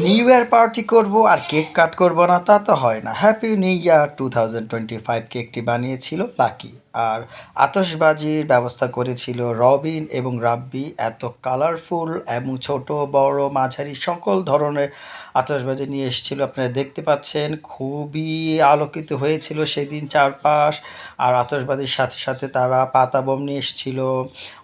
New year party করব আর cake cut করব না তা তো হয় না। হ্যাপি নিউ ইয়ার 2025 কেকটি বানিয়েছিল লাকি। আর আতশবাজির ব্যবস্থা করেছিল রবিন এবং রাব্বি। এত কালারফুল এবং ছোট বড় মাঝারি সকল ধরনের আতশবাজি নিয়ে এসেছিল, আপনারা দেখতে পাচ্ছেন। খুবই আলোকিত হয়েছিল সেদিন চারপাশ। আর আতশবাজির সাথে সাথে তারা পাতা বোম নিয়ে এসেছিল,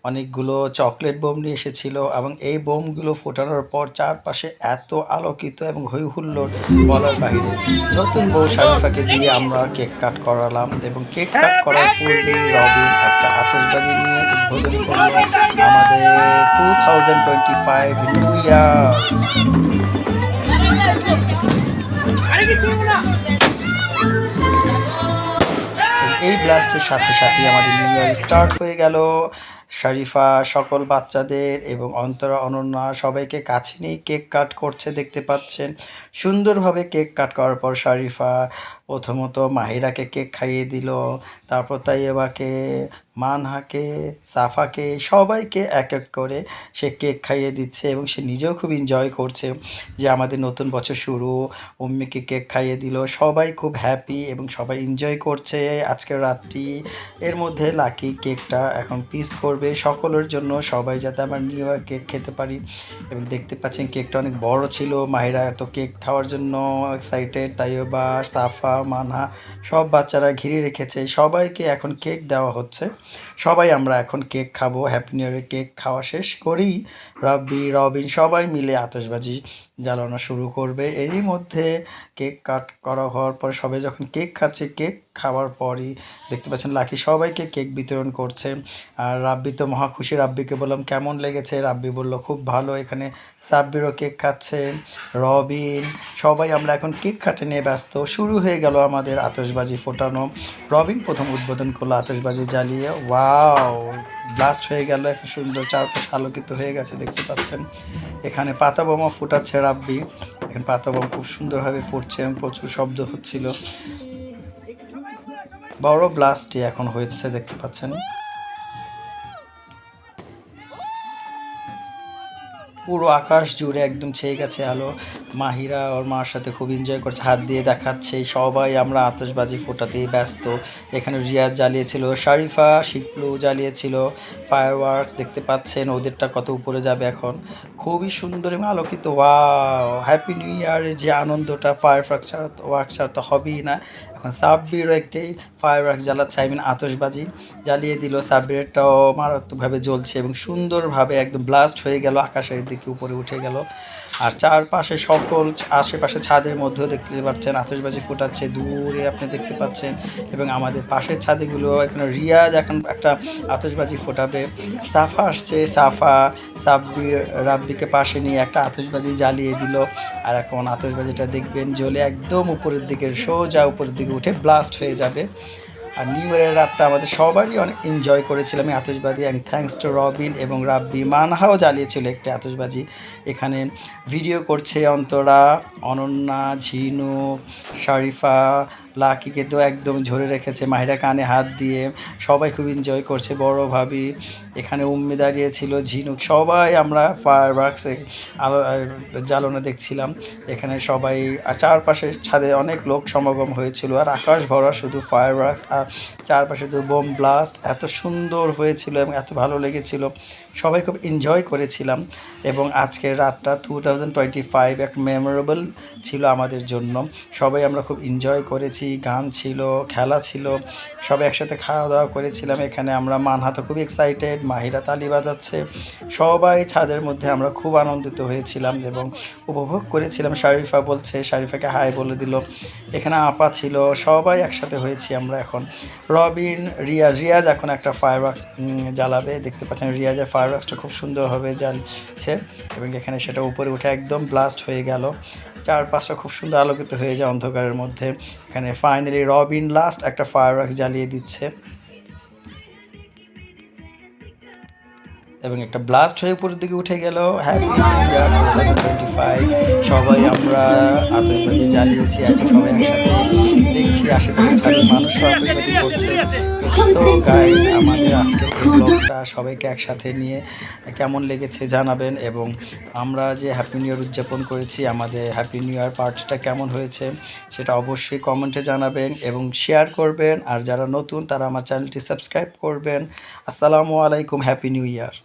অনেকগুলো চকলেট বোম নিয়ে এসেছিল এবং এই বোমগুলো ফোটানোর পর চারপাশে এত আলোকিত এবং হৈ হুল্লোড় বলার বাইরে। নতুন বউ শারিফাকে দিয়ে আমরা কেক কাট করালাম এবং কেক কাট করার পূর্বেই রবিন একটা আতশবাজি নিয়ে উদ্বোধন করলো আমাদের 2025 নিউ ইয়ার। এই ব্লাস্টের সাথে সাথেই আমাদের নিউ ইয়ার স্টার্ট হয়ে গেল। শরীফা সকল বাচ্চাদের এবং অন্তরা অনন্যা সবাইকে কাছে নিয়ে কেক কাট করছে, দেখতে পাচ্ছেন। সুন্দরভাবে কেক কাট করার পর শরীফা প্রথমত মাহিরাকে কেক খাইয়ে দিল, তারপর তাইয়েবাকে, মানহাকে, সাফাকে, সবাইকে এক এক করে সে কেক খাইয়ে দিচ্ছে এবং সে নিজেও খুব এনজয় করছে যে আমাদের নতুন বছর শুরু। উম্মিকে কেক খাইয়ে দিল, সবাই খুব হ্যাপি এবং সবাই এনজয় করছে আজকের রাতটি। এর মধ্যে লাকি কেকটা এখন পিস করবে সকলের জন্য, সবাই যাতে আমরা নিউ ইয়ার কেক খেতে পারি। এবং দেখতে পাচ্ছেন কেকটা অনেক বড় ছিল। মাহিরা এত কেক খাওয়ার জন্য এক্সাইটেড, তাইবা, সাফা, মানহা সব বাচ্চারা ঘিরে রেখেছে। সবাইকে এখন কেক দেওয়া হচ্ছে, সবাই আমরা এখন কেক খাবো। হ্যাপি নিউ ইয়ারের কেক খাওয়া শেষ করেই রাব্বি, রবিন সবাই মিলে আতশবাজি জ্বালানো শুরু করবে। এরই মধ্যে কেক কাট করা হওয়ার পর সবাই যখন কেক খাচ্ছে, কেক খাওয়ার পরই দেখতে পাচ্ছেন লাকি সবাইকে কেক বিতরণ করছে। আর রাব্বি তো মহা খুশি। রাব্বিকে বললাম কেমন লেগেছে, রাব্বি বলল খুব ভালো। এখানে সাব্বিরও কেক খাচ্ছে, রবিন, সবাই আমরা এখন কেক কাটা নিয়ে ব্যস্ত। শুরু হয়ে গেল আমাদের আতশবাজি ফোটানো। রবিন প্রথম উদ্বোধন করলো আতশবাজি জ্বালিয়ে। ওয়াও, ব্লাস্ট হয়ে গেল, এখন সুন্দর চারপাশ আলোকিত হয়ে গেছে, দেখতে পাচ্ছেন। এখানে পাতা বোমা ফুটাচ্ছে রাব্বি, এখন পাতা বোমা খুব সুন্দরভাবে ফুটছে এবং প্রচুর শব্দ হচ্ছিল। বড় ব্লাস্টই এখন হয়েছে, দেখতে পাচ্ছেন। পুরো আকাশ জুড়ে একদম ছেয়ে গেছে আলো। মাহিরা ওর মার সাথে খুব এনজয় করছে, হাত দিয়ে দেখাচ্ছে। সবাই আমরা আতশবাজি ফোটাতেই ব্যস্ত। এখানে রিয়াজ জ্বালিয়েছিল, শরীফা শিকলু জ্বালিয়েছিল ফায়ার ওয়ার্কস, দেখতে পাচ্ছেন ওদেরটা কত উপরে যাবে এখন। খুবই সুন্দর এবং আলোকিত। ওয়াও, হ্যাপি নিউ ইয়ারে যে আনন্দটা ফায়ার ওয়ার্কস ছাড়া তো হবেই না। এখন সাব্বিরও একটি ফায়ার ওয়ার্কস জ্বালাচ্ছে, আই মিন আতশবাজি জ্বালিয়ে দিল। সাব্বিরেরটাও মারাত্মকভাবে জ্বলছে এবং সুন্দরভাবে একদম ব্লাস্ট হয়ে গেল, আকাশের দিকে উপরে উঠে গেল। আর চারপাশে সকল আশেপাশে ছাদের মধ্যেও দেখতে পাচ্ছেন আতশবাজি ফুটাচ্ছে, দূরে আপনি দেখতে পাচ্ছেন। এবং আমাদের পাশের ছাদেগুলো এখানে রিয়াজ এখন একটা আতশবাজি ফোটাবে। সাফা আসছে, সাফা সাব্বির রাব্বিকে পাশে নিয়ে একটা আতশবাজি জ্বালিয়ে দিল। আর এখন আতশবাজিটা দেখবেন জ্বলে একদম উপরের দিকে, সোজা উপরের দিকে উঠে ব্লাস্ট হয়ে যাবে। আর নিউ ইয়ারের রাতটা আমাদের সবারই অনেক এনজয় করেছিলাম এই আতশবাজি। অ্যান্ড থ্যাঙ্কস টু রবিন এবং রাব্বি। মানহাও জ্বালিয়েছিল একটি আতশবাজি। এখানে ভিডিও করছে অন্তরা, অনন্যা, ঝিনু, শরীফা, লাকিকে তো একদম ঝরে রেখেছে, মাহিরা কানে হাত দিয়ে। সবাই খুব এনজয় করছে, বড় ভাবি এখানে, উম্মি দাঁড়িয়েছিল, ঝিনুক, সবাই আমরা ফায়ার ওয়ার্কসে আলো জ্বালানো দেখছিলাম। এখানে সবাই চারপাশে ছাদে অনেক লোক সমাগম হয়েছিল আর আকাশ ভরা শুধু ফায়ার ওয়ার্কস আর চারপাশে শুধু বোম ব্লাস্ট। এত সুন্দর হয়েছিল এবং এত ভালো লেগেছিল, সবাই খুব এনজয় করেছিলাম। এবং আজকের রাতটা 2025 এক মেমোরেবল ছিল আমাদের জন্য। সবাই আমরা খুব এনজয় করেছি, গান ছিল, খেলা ছিল, সবাই একসাথে খাওয়া দাওয়া করেছিলাম। এখানে আমরা মানহা তো খুব এক্সাইটেড, মাহিরা তালি বাজাচ্ছে, সবাই ছাদের মধ্যে আমরা খুব আনন্দিত হয়েছিলাম এবং উপভোগ করেছিলাম। শরীফা বলছে, শরীফাকে হাই বলে দিল। এখানে আপা ছিল, সবাই একসাথে হয়েছি আমরা এখন। রবিন, রিয়াজ এখন একটা ফায়ার ওয়ার্কস জ্বালাবে, দেখতে পাচ্ছেন রিয়াজের ফায়ার ওয়ার্কসটা খুব সুন্দরভাবে জ্বালছে এবং এখানে সেটা উপরে উঠে একদম ব্লাস্ট হয়ে গেল, চারপাশটা খুব সুন্দর আলোকিত হয়ে যায় অন্ধকারের মধ্যে। এখানে ফাইনালি রবিন লাস্ট একটা ফায়ার ওয়ার্কস জ্বালিয়ে দিচ্ছে। এবং একটা ব্লাস্ট হয়ে উপরের দিকে উঠে গেল। Happy new year 2025। সবাই আমরা আতশবাজি জ্বালিয়েছি, এখন সবাই একসাথে দেখছি আশেপাশে চারির মানুষও আতশবাজি করছে। তো গাইজ, আমাদের আজকের এই ব্লগটা সবাইকে একসাথে নিয়ে কেমন লেগেছে জানাবেন, এবং আমরা যে হ্যাপি নিউ ইয়ার উদযাপন করেছি, আমাদের হ্যাপি নিউ ইয়ার পার্টিটা কেমন হয়েছে সেটা অবশ্যই কমেন্টে জানাবেন এবং শেয়ার করবেন। আর যারা নতুন তারা আমার চ্যানেলটি সাবস্ক্রাইব করবেন। আসসালামু আলাইকুম, হ্যাপি নিউ ইয়ার।